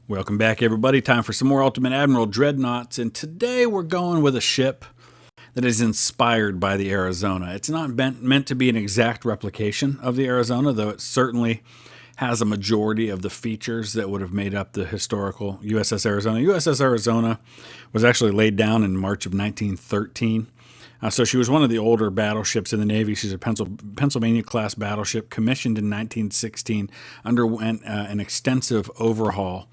Welcome back, everybody. Time for some more Ultimate Admiral Dreadnoughts, and today we're going with a ship that is inspired by the Arizona. It's not meant to be an exact replication of the Arizona, though it certainly has a majority of the features that would have made up the historical USS Arizona. USS Arizona was actually laid down in March of 1913. So she was one of the older battleships in the Navy. She's a Pennsylvania-class battleship commissioned in 1916, underwent an extensive overhaul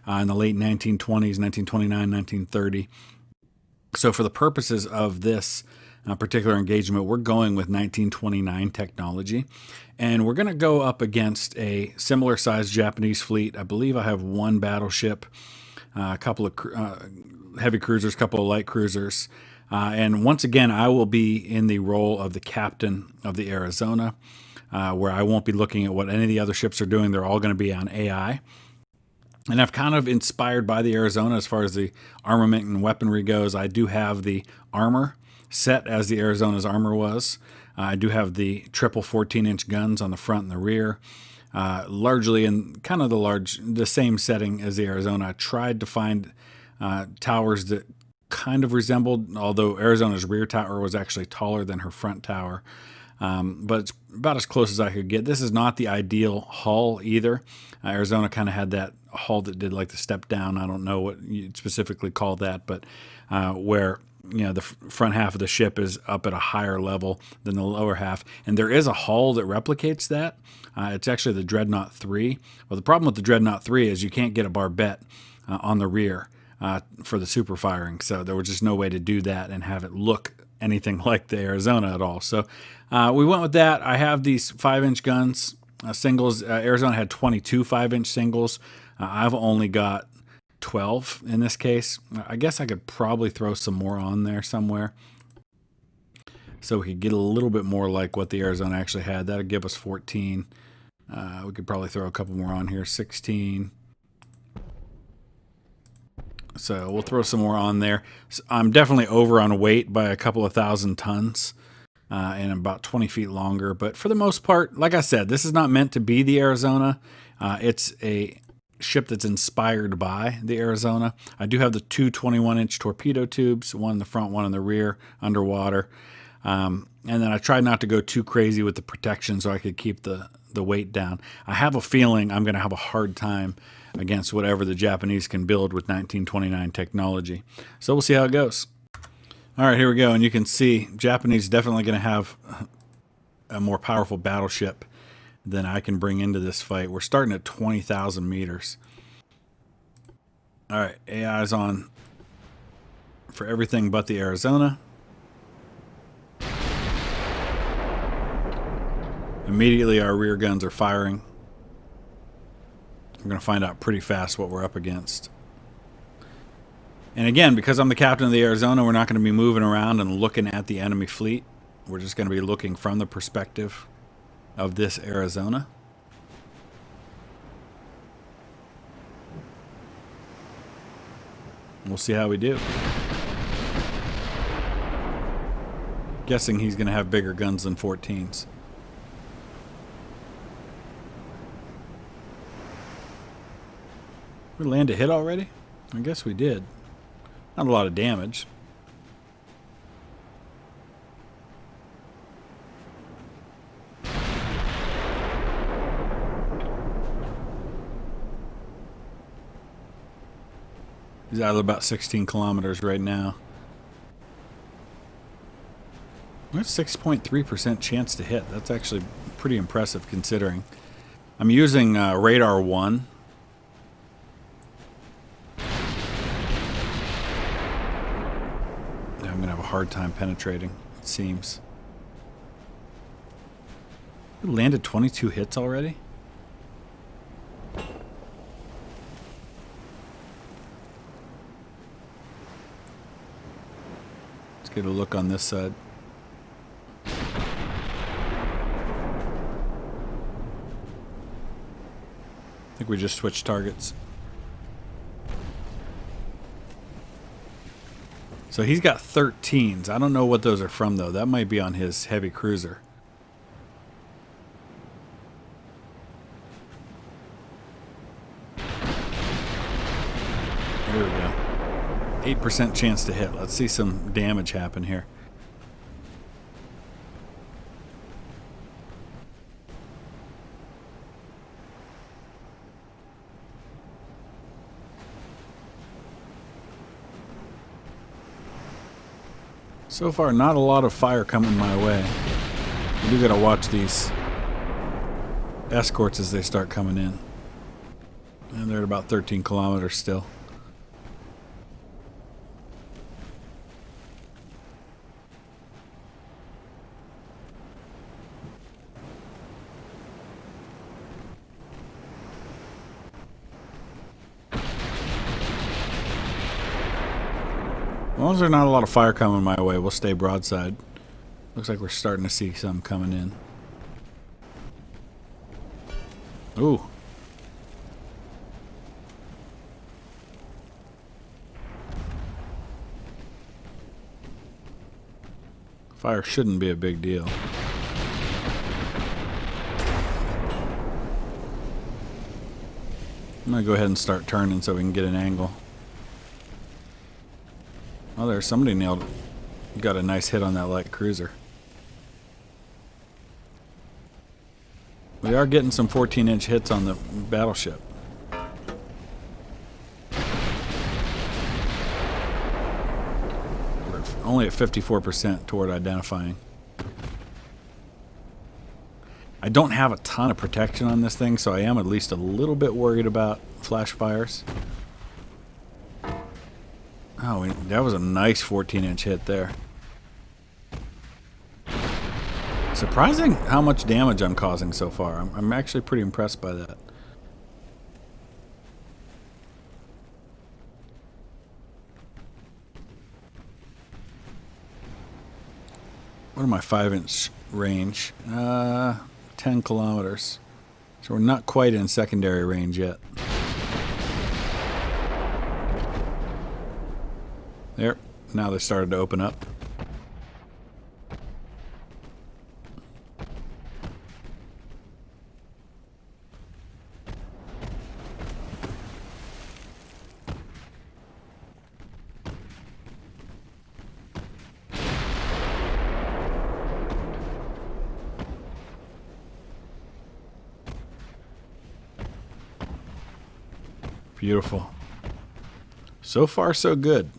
in the late 1920s, 1929, 1930. So for the purposes of this particular engagement, we're going with 1929 technology. And we're going to go up against a similar-sized Japanese fleet. I believe I have one battleship, a couple of heavy cruisers, a couple of light cruisers. And once again, I will be in the role of the captain of the Arizona, where I won't be looking at what any of the other ships are doing. They're all going to be on AI. And I've kind of inspired by the Arizona as far as the armament and weaponry goes. I do have the armor set as the Arizona's armor was. I do have the triple 14-inch guns on the front and the rear, largely in kind of the same setting as the Arizona. I tried to find towers that kind of resembled, although Arizona's rear tower was actually taller than her front tower. But it's about as close as I could get. This is not the ideal hull either. Arizona kind of had that hull that did like the step down. I don't know what you specifically call that, but where the front half of the ship is up at a higher level than the lower half. And there is a hull that replicates that. It's actually the Dreadnought 3. Well, the problem with the Dreadnought 3 is you can't get a barbette on the rear for the super firing. So there was just no way to do that and have it look anything like the Arizona at all. So we went with that. I have these 5-inch guns, singles. Arizona had 22 5-inch singles. I've only got 12 in this case. I guess I could probably throw some more on there somewhere so we could get a little bit more like what the Arizona actually had. That would give us 14. We could probably throw a couple more on here, 16. So we'll throw some more on there. So I'm definitely over on weight by a couple of thousand tons and about 20 feet longer. But for the most part, like I said, this is not meant to be the Arizona. It's a ship that's inspired by the Arizona. I do have the two 21-inch torpedo tubes, one in the front, one in the rear, underwater. And then I tried not to go too crazy with the protection so I could keep the weight down. I have a feeling I'm going to have a hard time against whatever the Japanese can build with 1929 technology. So we'll see how it goes. All right, here we go. And you can see Japanese definitely going to have a more powerful battleship than I can bring into this fight. We're starting at 20,000 meters. All right, AI's on for everything but the Arizona. Immediately our rear guns are firing. We're going to find out pretty fast what we're up against. And again, because I'm the captain of the Arizona, we're not going to be moving around and looking at the enemy fleet. We're just going to be looking from the perspective of this Arizona. We'll see how we do. Guessing he's going to have bigger guns than 14s. We land a hit already? I guess we did. Not a lot of damage. He's out of about 16 kilometers right now. That's 6.3% chance to hit. That's actually pretty impressive considering. I'm using radar 1. I'm going to have a hard time penetrating, it seems. We landed 22 hits already? Let's get a look on this side. I think we just switched targets. So he's got 13s. I don't know what those are from, though. That might be on his heavy cruiser. There we go. 8% chance to hit. Let's see some damage happen here. So far, not a lot of fire coming my way. I do gotta watch these escorts as they start coming in. And they're at about 13 kilometers still. As long as there's not a lot of fire coming my way, we'll stay broadside. Looks like we're starting to see some coming in. Ooh. Fire shouldn't be a big deal. I'm going to go ahead and start turning so we can get an angle. Oh, there's somebody nailed it. Got a nice hit on that light cruiser. We are getting some 14-inch hits on the battleship. We're only at 54% toward identifying. I don't have a ton of protection on this thing, so I am at least a little bit worried about flash fires. Oh, that was a nice 14-inch hit there. Surprising how much damage I'm causing so far. I'm actually pretty impressed by that. What are my 5-inch range? 10 kilometers. So we're not quite in secondary range yet. There, now they started to open up. Beautiful. So far, so good.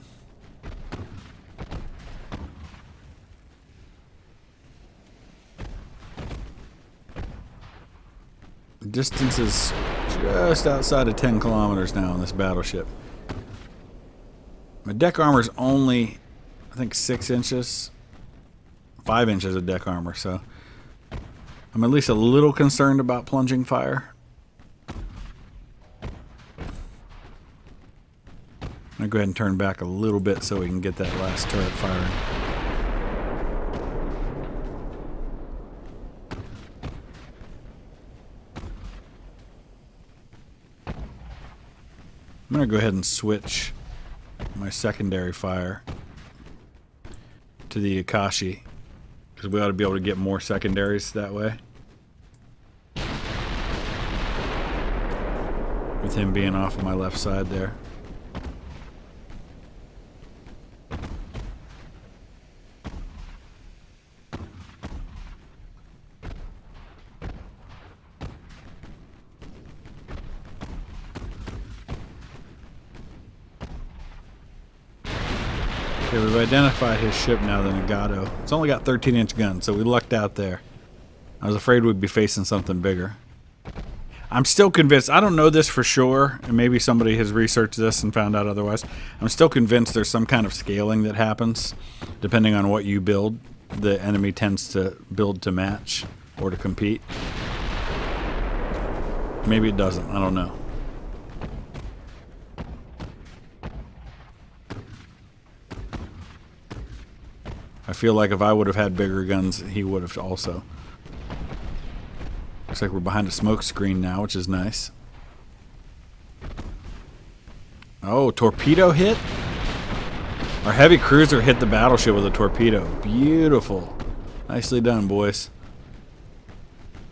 Distance is just outside of 10 kilometers now on this battleship. My deck armor is only, I think, 6 inches. 5 inches of deck armor, so I'm at least a little concerned about plunging fire. I'm going to go ahead and turn back a little bit so we can get that last turret firing. I'm going to go ahead and switch my secondary fire to the Akashi, because we ought to be able to get more secondaries that way. With him being off of my left side there. Okay, we've identified his ship now, the Nagato. It's only got 13-inch guns, so we lucked out there. I was afraid we'd be facing something bigger. I'm still convinced, I don't know this for sure, and maybe somebody has researched this and found out otherwise. I'm still convinced there's some kind of scaling that happens. Depending on what you build, the enemy tends to build to match or to compete. Maybe it doesn't, I don't know. I feel like if I would have had bigger guns, he would have also. Looks like we're behind a smoke screen now, which is nice. Oh, torpedo hit? Our heavy cruiser hit the battleship with a torpedo. Beautiful. Nicely done, boys.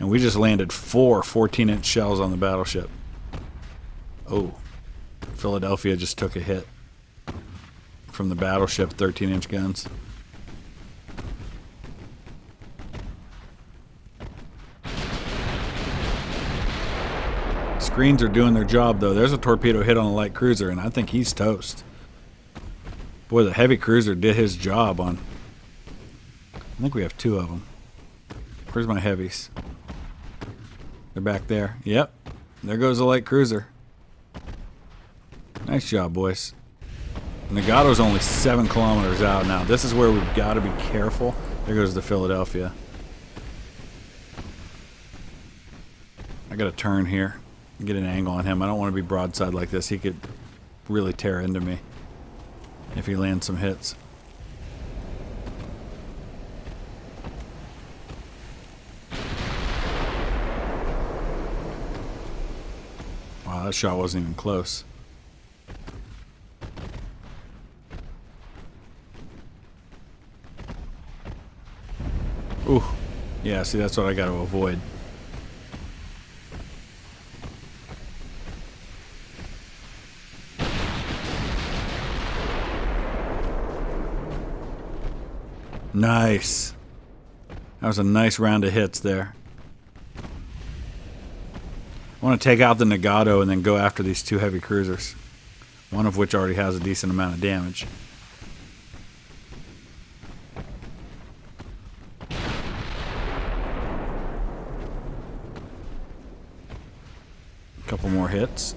And we just landed 4 14-inch shells on the battleship. Oh. Philadelphia just took a hit from the battleship 13-inch guns. Screens are doing their job, though. There's a torpedo hit on a light cruiser, and I think he's toast. Boy, the heavy cruiser did his job on... I think we have 2 of them. Where's my heavies? They're back there. Yep. There goes the light cruiser. Nice job, boys. Nagato's only 7 kilometers out now. This is where we've got to be careful. There goes the Philadelphia. I got to turn here. Get an angle on him. I don't want to be broadside like this. He could really tear into me if he lands some hits. Wow, that shot wasn't even close. Ooh. Yeah, see, that's what I got to avoid. Nice. That was a nice round of hits there. I want to take out the Nagato and then go after these 2 heavy cruisers. One of which already has a decent amount of damage. A couple more hits.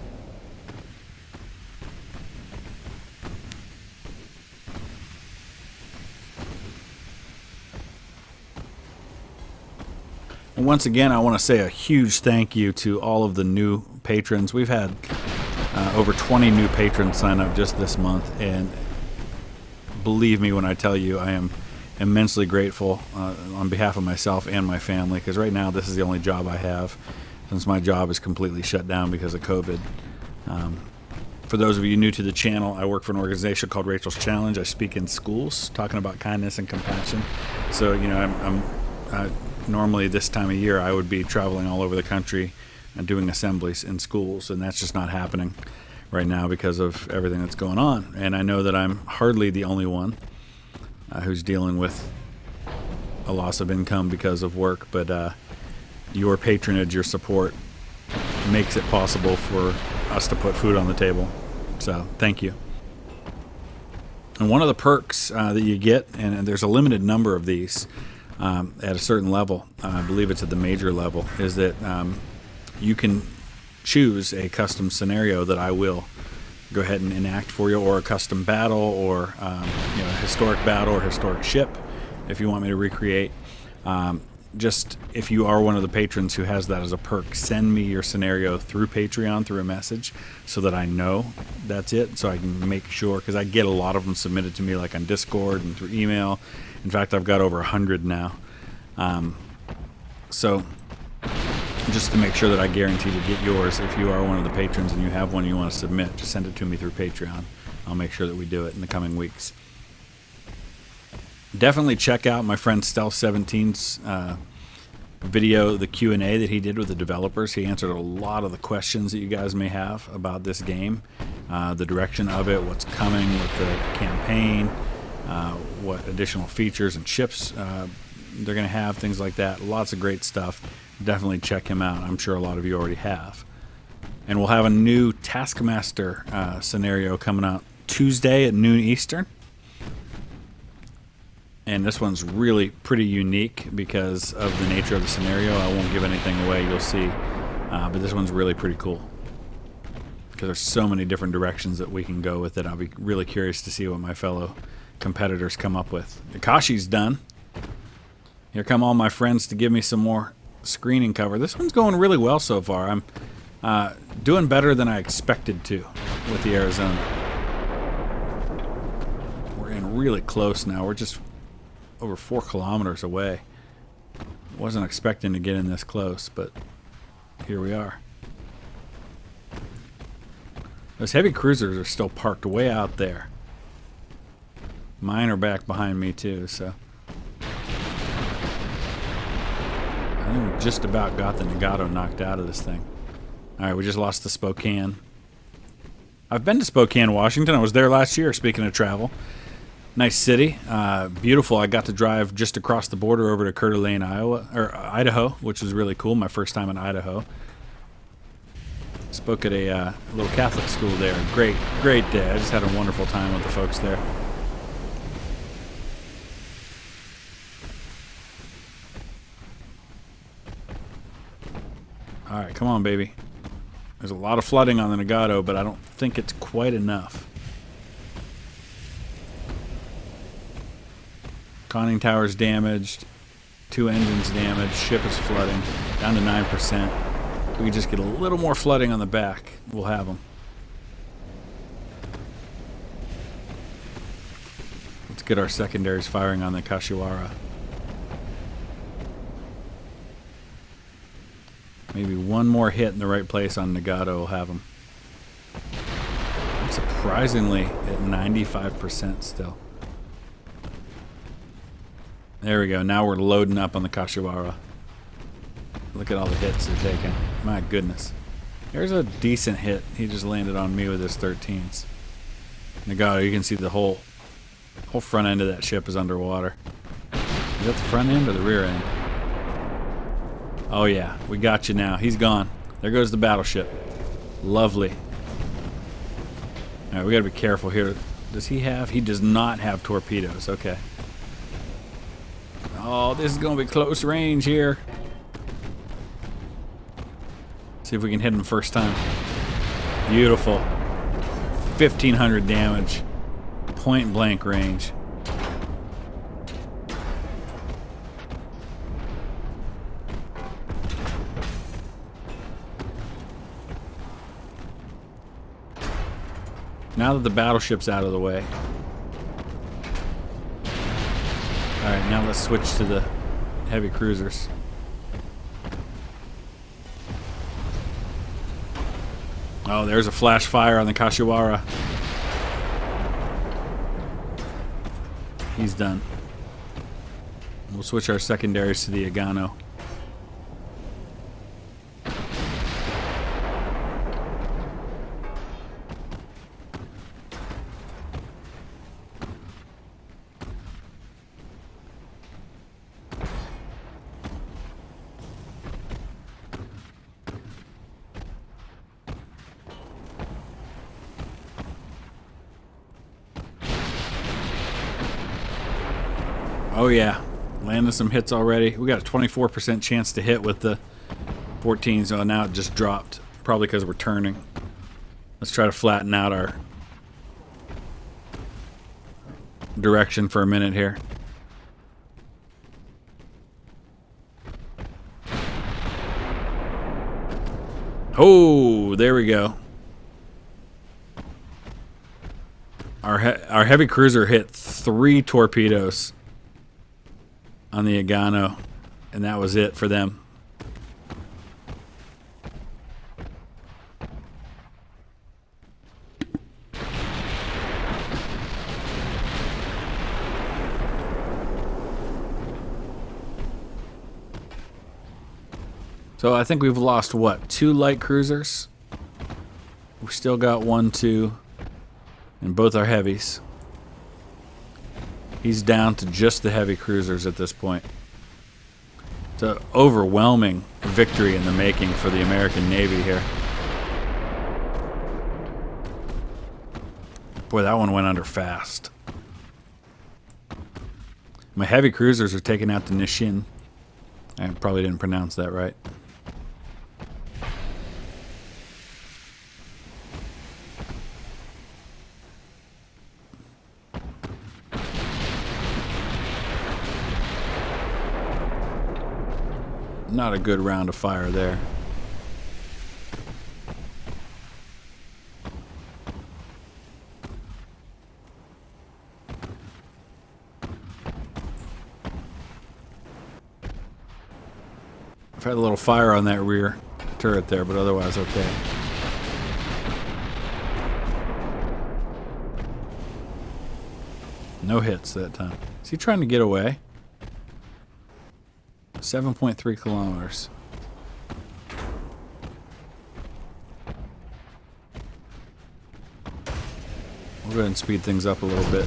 And once again, I want to say a huge thank you to all of the new patrons. We've had over 20 new patrons sign up just this month, and believe me when I tell you I am immensely grateful on behalf of myself and my family, because right now this is the only job I have since my job is completely shut down because of COVID. For those of you new to the channel, I work for an organization called Rachel's Challenge. I speak in schools talking about kindness and compassion. So, you know, normally this time of year I would be traveling all over the country and doing assemblies in schools, and that's just not happening right now because of everything that's going on. And I know that I'm hardly the only one who's dealing with a loss of income because of work, but your patronage, your support makes it possible for us to put food on the table. So thank you. And one of the perks that you get, and there's a limited number of these at a certain level, I believe it's at the major level, is that you can choose a custom scenario that I will go ahead and enact for you, or a custom battle, or you know, a historic battle or historic ship if you want me to recreate. Just if you are one of the patrons who has that as a perk, send me your scenario through Patreon, through a message, so that I know that's it, so I can make sure, because I get a lot of them submitted to me, like on Discord and through email. In fact, I've got over 100 now. So just to make sure that I guarantee to get yours, if you are one of the patrons and you have one you want to submit, just send it to me through Patreon. I'll make sure that we do it in the coming weeks. Definitely check out my friend Stealth17's video, the Q&A that he did with the developers. He answered a lot of the questions that you guys may have about this game, the direction of it, what's coming with the campaign, what additional features and ships they're going to have, things like that. Lots of great stuff. Definitely check him out. I'm sure a lot of you already have. And we'll have a new Taskmaster scenario coming out Tuesday at noon Eastern. And this one's really pretty unique because of the nature of the scenario. I won't give anything away, you'll see. But this one's really pretty cool, because there's so many different directions that we can go with it. I'll be really curious to see what my fellow competitors come up with. Akashi's done. Here come all my friends to give me some more screening cover. This one's going really well so far. I'm doing better than I expected to with the Arizona. We're in really close now. We're just over 4 kilometers away. Wasn't expecting to get in this close, but here we are. Those heavy cruisers are still parked way out there. Mine are back behind me too, so I think we just about got the Nagato knocked out of this thing. Alright, we just lost the Spokane. I've been to Spokane, Washington. I was there last year, speaking of travel. Nice city. Beautiful. I got to drive just across the border over to Coeur d'Alene, Idaho, which was really cool. My first time in Idaho. Spoke at a little Catholic school there. Great day. I just had a wonderful time with the folks there. All right, come on, baby. There's a lot of flooding on the Nagato, but I don't think it's quite enough. Conning tower's damaged. 2 engines damaged. Ship is flooding. Down to 9%. If we just get a little more flooding on the back, we'll have them. Let's get our secondaries firing on the Kashiwara. Maybe one more hit in the right place on Nagato will have them. I'm surprisingly at 95% still. There we go. Now we're loading up on the Kashiwara. Look at all the hits they're taking. My goodness. There's a decent hit. He just landed on me with his 13s. Nagato, you can see the whole front end of that ship is underwater. Is that the front end or the rear end? Oh yeah, we got you now. He's gone. There goes the battleship. Lovely. Alright, we gotta be careful here. Does he have? He does not have torpedoes. Okay. Oh, this is gonna be close range here. See if we can hit him first time. Beautiful. 1,500 damage. Point blank range. Now that the battleship's out of the way. Alright, now let's switch to the heavy cruisers. Oh, there's a flash fire on the Kashiwara. He's done. We'll switch our secondaries to the Agano. Oh yeah, landing some hits already. We got a 24% chance to hit with the 14s. So now it just dropped, probably because we're turning. Let's try to flatten out our direction for a minute here. Oh, there we go. Our heavy cruiser hit 3 torpedoes on the Agano, and that was it for them. So I think we've lost, what, 2 light cruisers? We've still got 1, 2, and both are heavies. He's down to just the heavy cruisers at this point. It's an overwhelming victory in the making for the American Navy here. Boy, that one went under fast. My heavy cruisers are taking out the Nishin. I probably didn't pronounce that right. Not a good round of fire there. I've had a little fire on that rear turret there, but otherwise okay. No hits that time. Is he trying to get away? 7.3 kilometers. go ahead and speed things up a little bit.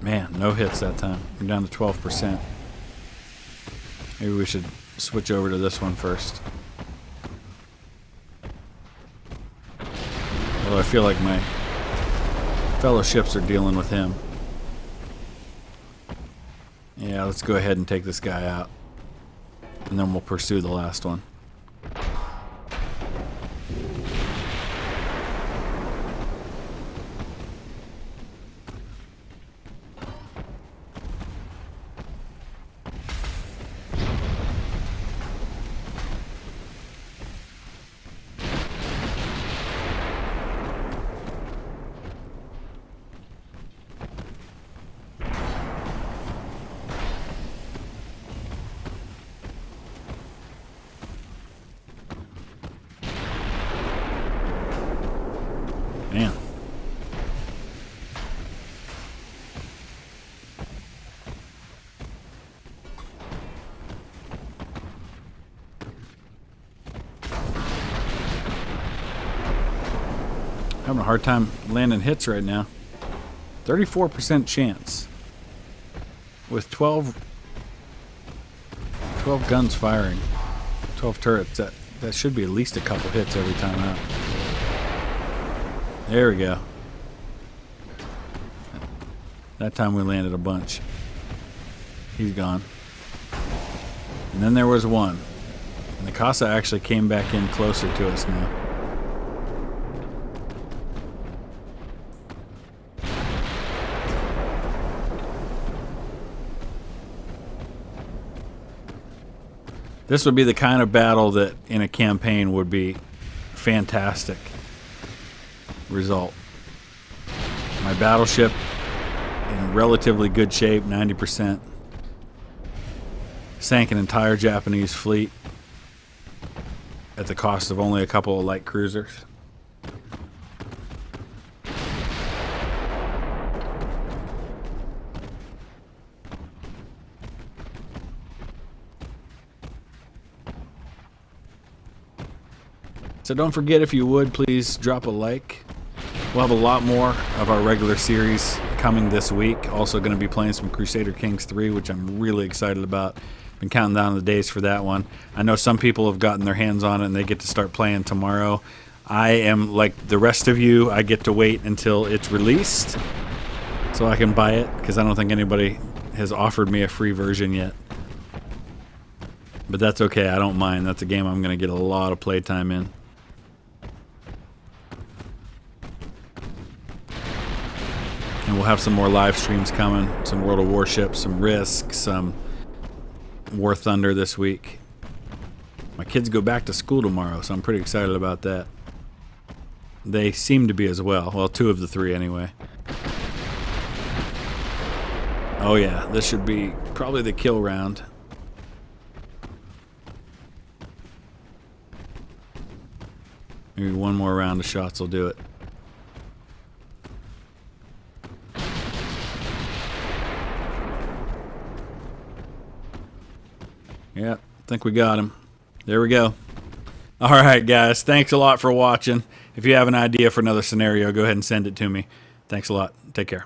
Man, no hits that time. We're down to 12%. Maybe we should switch over to this one first. Although I feel like my fellow ships are dealing with him. Yeah, let's go ahead and take this guy out. And then we'll pursue the last one. Man. Having a hard time landing hits right now. 34% chance. With 12 guns firing. 12 turrets. That should be at least a couple hits every time out. There we go. That time we landed a bunch. He's gone. And then there was one. And the Casa actually came back in closer to us now. This would be the kind of battle that in a campaign would be fantastic result. My battleship in relatively good shape, 90%. Sank an entire Japanese fleet at the cost of only a couple of light cruisers. So don't forget, if you would, please drop a like. We'll have a lot more of our regular series coming this week. Also going to be playing some Crusader Kings 3, which I'm really excited about. Been counting down the days for that one. I know some people have gotten their hands on it and they get to start playing tomorrow. I am like the rest of you. I get to wait until it's released so I can buy it, because I don't think anybody has offered me a free version yet. But that's okay. I don't mind. That's a game I'm going to get a lot of playtime in. And we'll have some more live streams coming, some World of Warships, some Risk, some War Thunder this week. My kids go back to school tomorrow, so I'm pretty excited about that. They seem to be as well. Well, 2 of the 3 anyway. Oh yeah, this should be probably the kill round. Maybe one more round of shots will do it. Yeah, I think we got him. There we go. All right, guys. Thanks a lot for watching. If you have an idea for another scenario, go ahead and send it to me. Thanks a lot. Take care.